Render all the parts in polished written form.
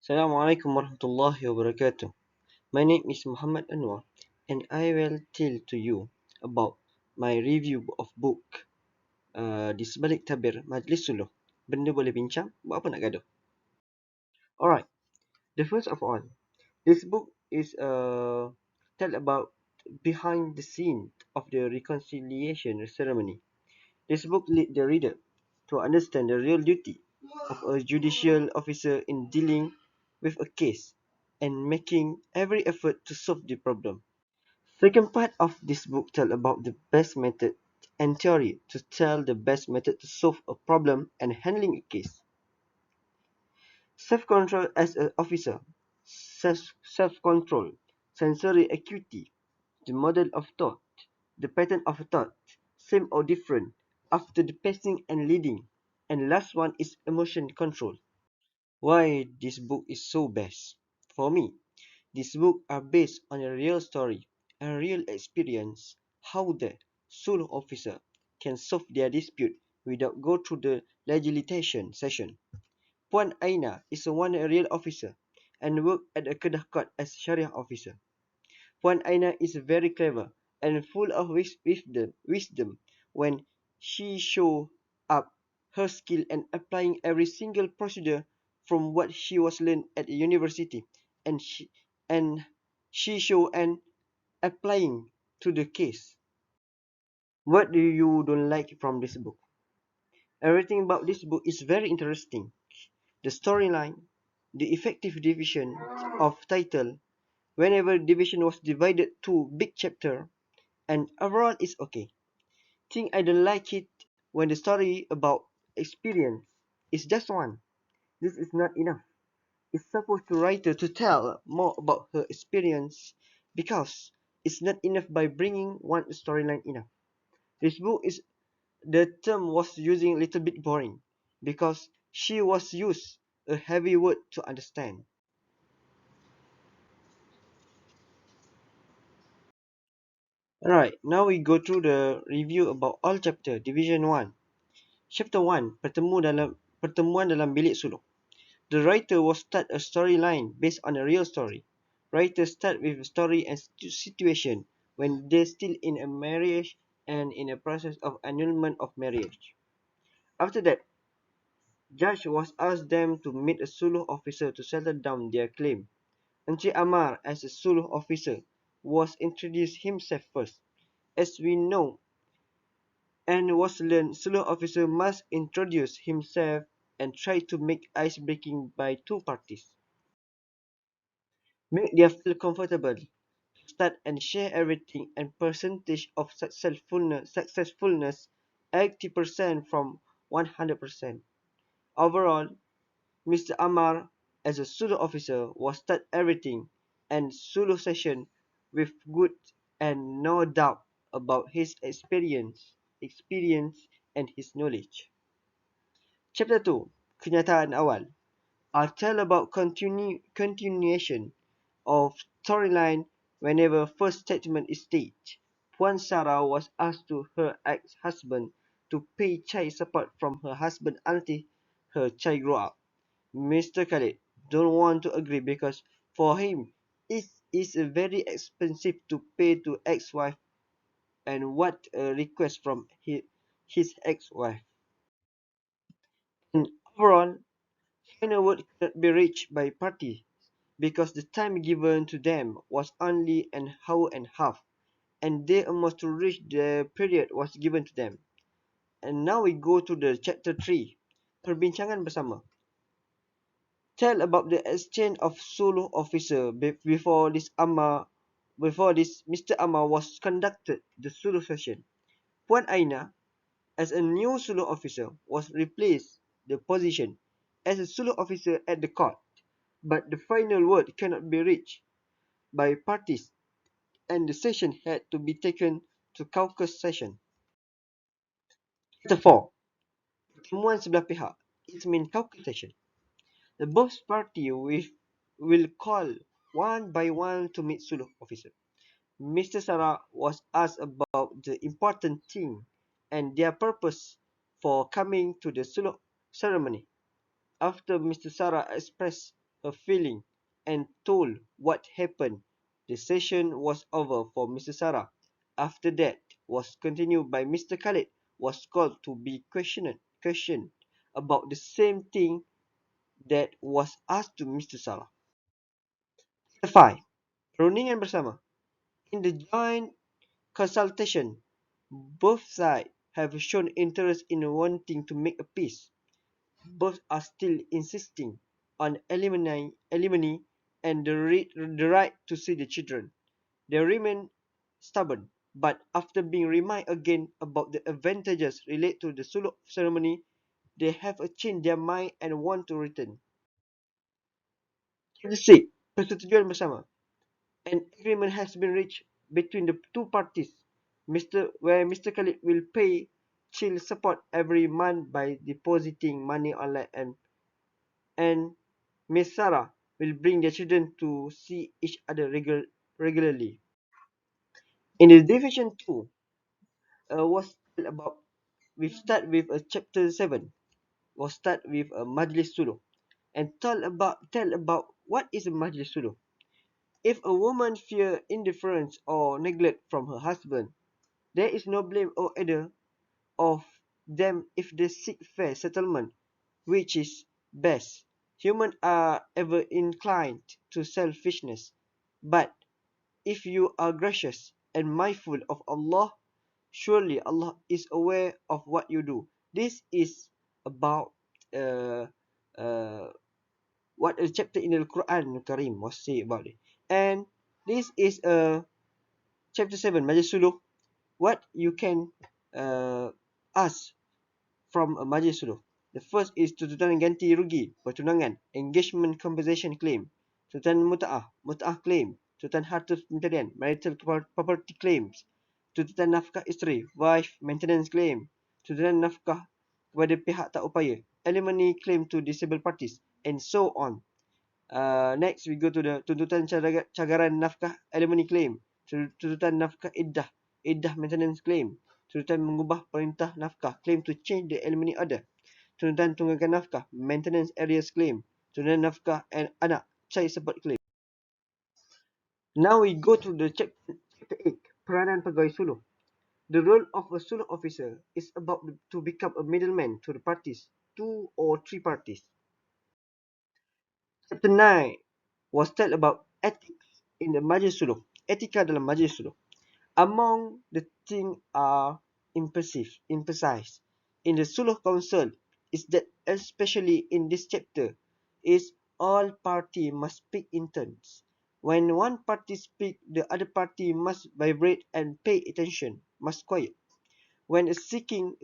Assalamualaikum warahmatullahi wabarakatuh. My name is Muhammad Anuar and I will tell to you about my review of book Disebalik Tabir, Majlis Sulh. Benda boleh bincang, buat apa nak gaduh? Alright, the first of all, this book is tell about behind the scene of the reconciliation ceremony. This book lead the reader to understand the real duty of a judicial officer in dealing with a case and making every effort to solve the problem. Second part of this book tell about the best method and theory to tell the best method to solve a problem and handling a case. Self-control as an officer, self-control, sensory acuity, the model of thought, the pattern of thought, same or different, after the pacing and leading, and last one is emotion control. Why this book is so best? For me, these books are based on a real story and real experience how the Sulh officer can solve their dispute without go through the legislation session. Puan Aina is one real officer and worked at a Kedah court as Sharia officer. Puan Aina is very clever and full of wisdom when she show up her skill and applying every single procedure from what she was learned at university and she show and applying to the case. What do you don't like from this book? Everything about this book is very interesting. The storyline, the effective division of title, whenever division was divided to big chapter, and overall is okay. Thing I don't like it when the story about experience is just one. This is not enough. It's supposed to writer to tell more about her experience because it's not enough by bringing one storyline enough. This book is the term was using a little bit boring because she was used a heavy word to understand. Alright, now we go through the review about all chapter division 1. Chapter 1, pertemuan dalam bilik sulh. The writer will start a storyline based on a real story. Writers start with a story and situation when they're still in a marriage and in a process of annulment of marriage. After that, judge was asked them to meet a Sulh officer to settle down their claim. Encik Amar, as a Sulh officer, was introduced himself first. As we know and was learned, Sulh officer must introduce himself and try to make ice breaking by two parties. Make them feel comfortable, start and share everything and percentage of successfulness 80% from 100%. Overall, Mr. Amar as a Sulu officer was start everything and Sulu session with good and no doubt about his experience and his knowledge. Chapter 2, Kenyataan Awal. I'll tell about continuation of storyline whenever first statement is staged. Puan Sarah was asked to her ex-husband to pay child support from her husband until her child grow up. Mr. Khalid don't want to agree because for him it is very expensive to pay to ex-wife and what a request from his ex-wife. And overall, final word cannot be reached by party because the time given to them was only an hour and a half, and they almost to reach the period was given to them. And now we go to the chapter 3, perbincangan bersama. Tell about the exchange of Sulu officer before this Mr. Amar was conducted the Sulu session. Puan Aina, as a new Sulu officer, was replaced the position as a Sulu officer at the court, but the final word cannot be reached by parties and the session had to be taken to caucus session. Chapter 4. Pertemuan sebelah pihak. It means caucus session. The both party will call one by one to meet Sulu officer. Mr. Sarah was asked about the important thing and their purpose for coming to the Sulh ceremony. After Mr. Sarah expressed her feeling and told what happened. The session was over for Mr. Sarah. After that was continued by Mr. Khalid was called to be questioned about the same thing that was asked to Mr. Sarah. 5. Perundingan bersama. In the joint consultation, both sides have shown interest in wanting to make a peace. Both are still insisting on alimony and the right to see the children. They remain stubborn, but after being reminded again about the advantages related to the Sulh ceremony, they have changed their mind and want to return. Chapter 6. Persetujuan bersama. An agreement has been reached between the two parties, where Mr. Khalid will pay child support every month by depositing money online, and Miss Sarah will bring their children to see each other regularly. In the division 2, was about we start with chapter 7, was start with a Majlis Sulh, and tell about what is a Majlis Sulh. If a woman fear indifference or neglect from her husband, there is no blame or either of them if they seek fair settlement, which is best. Humans are ever inclined to selfishness, but if you are gracious and mindful of Allah, surely Allah is aware of what you do. This is about uh, uh, what a chapter in the Quran Karim was say about it. And this is chapter 7, Majlis Suluh. What you can ask from a Majlis Suluh. The first is tuntutan ganti rugi, pertunangan, engagement compensation claim, tuntutan muta'ah claim, tuntutan harta pencarian, marital property claims, tuntutan nafkah isteri, wife maintenance claim, tuntutan nafkah kepada pihak tak upaya, alimony claim to disabled parties, and so on. Next, we go to the tuntutan cagaran nafkah alimony claim, tuntutan nafkah iddah maintenance claim, tuntutan mengubah perintah nafkah, claim to change the alimony order, tuntutan tunggakan nafkah, maintenance arrears claim, tuntutan nafkah and anak, child support claim. Now we go to the chapter 8, peranan pegawai suluh. The role of a suluh officer is about to become a middleman to the parties, 2 or 3 parties. Chapter 9 was tell about ethics in the Majlis Suluh. Etika dalam Majlis Suluh. Among the things are emphasized in the Suluh Council is that, especially in this chapter, is all party must speak in turns. When one party speak, the other party must vibrate and pay attention, must quiet. When speaking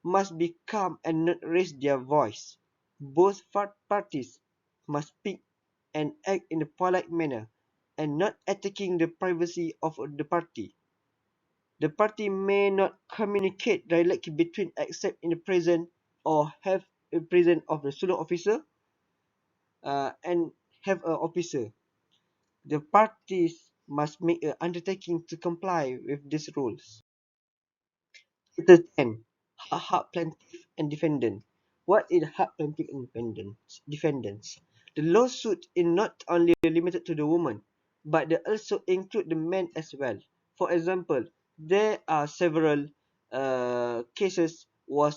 must be calm and not raise their voice. Both parties must speak and act in a polite manner and not attacking the privacy of the party. The party may not communicate directly between except in the presence or have a presence of the solo officer and have an officer. The parties must make an undertaking to comply with these rules. Chapter 10. Hak plaintiff and defendant. What is hak plaintiff and defendants? The lawsuit is not only limited to the woman, but they also include the man as well. For example, there are several cases was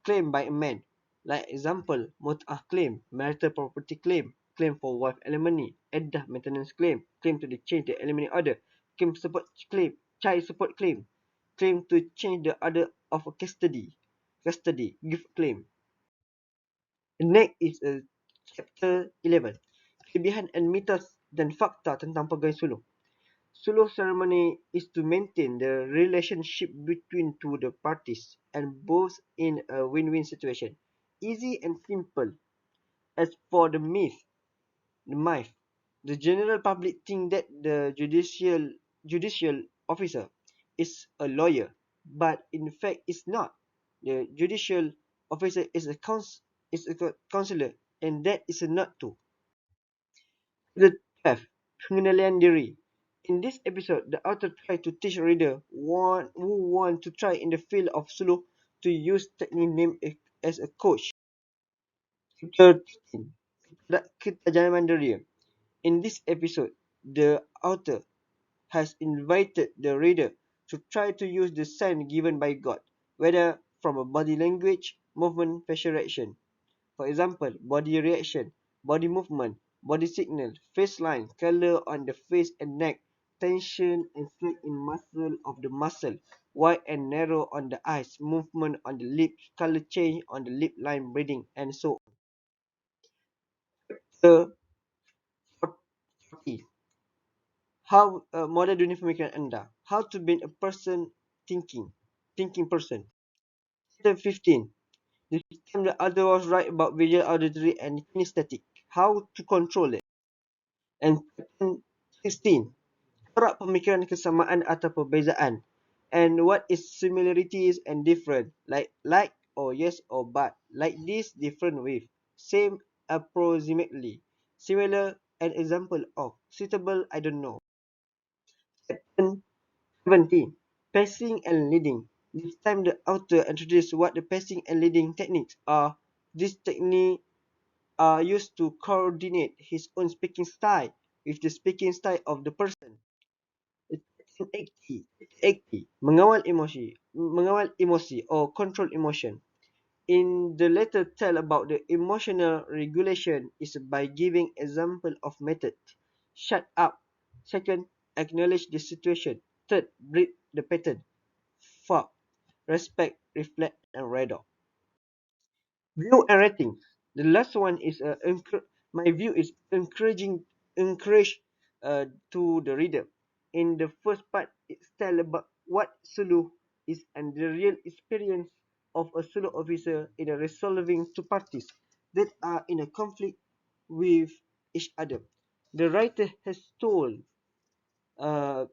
claimed by a man. Like example, mut'ah claim, marital property claim, claim for wife alimony, iddah maintenance claim to change the alimony order, claim support claim, child support claim to change the order of a custody, gift claim. The next is chapter 11. Kelebihan and mitos dan fakta tentang pegawai suluh. Suluh ceremony is to maintain the relationship between the parties and both in a win-win situation. Easy and simple. As for the myth, the general public think that the judicial officer is a lawyer, but in fact is not. The judicial officer is a counselor, and that is not true. The 12. Pengendalian diri. In this episode, the author tried to teach reader who want to try in the field of suluh to use technique named as a coach. Chapter 13. ketajaman diri. In this episode, the author has invited the reader to try to use the sign given by God, whether from a body language, movement, facial reaction. For example, body reaction, body movement, body signal, face line, color on the face and neck, tension and slack in muscle of the muscle, wide and narrow on the eyes, movement on the lips, color change on the lip line, breathing, and so on. The 40. How model dunia pemikiran anda. How to be a person thinking person. Chapter 15. The system the author was right about visual, auditory, and kinesthetic. How to control it. And chapter 16. Corak pemikiran kesamaan atau perbezaan. And what is similarities and different. Like or yes or but. Like this, different with. Same, approximately. Similar, an example of. Suitable, I don't know. Chapter 17. Pacing and leading. This time the author introduced what the pacing and leading techniques are. These techniques are used to coordinate his own speaking style with the speaking style of the person. Acti, mengawal emosi or control emotion. In the letter tell about the emotional regulation is by giving example of method. Shut up. Second, acknowledge the situation. Third, read the pattern. Fourth, respect, reflect, and radar. View and ratings. The last one is my view is encourage to the reader. In the first part, it's tell about what Sulh is and the real experience of a Sulh officer in a resolving two parties that are in a conflict with each other. The writer has told uh,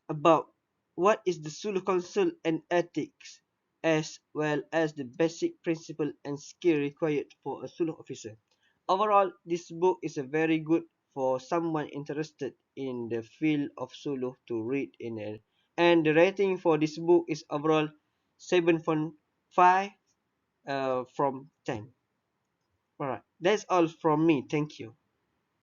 about what is the Sulh Council and ethics, as well as the basic principle and skill required for a Sulh officer. Overall, this book is a very good for someone interested in the field of Sulh to read in it. And the rating for this book is overall 7.5 from 10. Alright, that's all from me. Thank you.